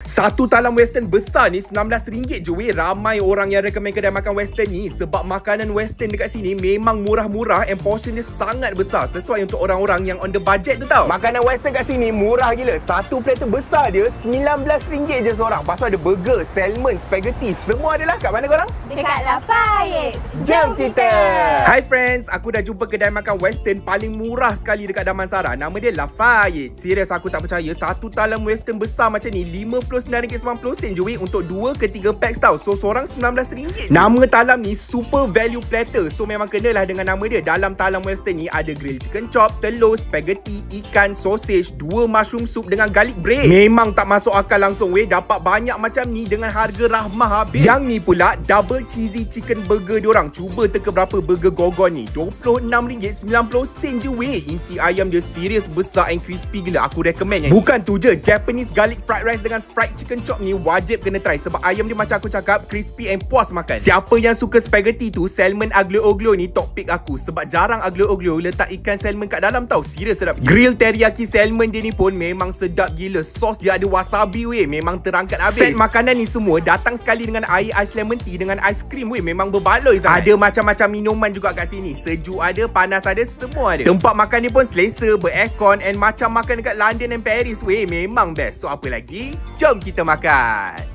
Satu talam western besar ni RM19 je weh. Ramai orang yang recommend kedai makan western ni sebab makanan western dekat sini memang murah-murah and portion dia sangat besar, sesuai untuk orang-orang yang on the budget tu tau. Makanan western kat sini murah gila. Satu platter besar dia RM19 je seorang. Pasal ada burger, salmon, spaghetti, semua adalah kat mana korang? Dekat Lafayette. Jom kita. Hi friends, aku dah jumpa kedai makan western paling murah sekali dekat Damansara. Nama dia Lafayette. Serius aku tak percaya, satu talam western besar macam ni RM59.90 je weh untuk 2 ke 3 packs tau. So seorang RM19. Nama talam ni super value platter. So memang kenalah dengan nama dia. Dalam talam western ni ada grill chicken chop, telur, spaghetti, ikan, sausage, 2 mushroom soup dengan garlic bread. Memang tak masuk akal langsung weh. Dapat banyak macam ni dengan harga rahmah habis. Yang ni pula double cheesy chicken burger diorang. Cuba teka berapa burger gorgon ni. RM26.90 je weh. Inti ayam dia serius besar and crispy gila. Aku recommend yang bukan tu je, Japanese garlic fried rice dengan fried chicken chop ni wajib kena try. Sebab ayam dia macam aku cakap, crispy and puas makan. Siapa yang suka spaghetti tu, salmon aglio oglio ni top pick aku. Sebab jarang aglio oglio letak ikan salmon kat dalam tau. Serius sedap. Grill teriyaki salmon dia ni pun memang sedap gila. Sos dia ada wasabi weh. Memang terangkat habis. Set makanan ni semua datang sekali dengan air ais lemon tea dengan ais krim weh. Memang berbaloi sangat. Ada macam-macam minuman juga kat sini. Sejuk ada, panas ada, semua ada. Tempat makan ni pun selesa, ber-aircon and macam makan dekat London and Paris weh. Memang best. So apa lagi? Jom kita makan.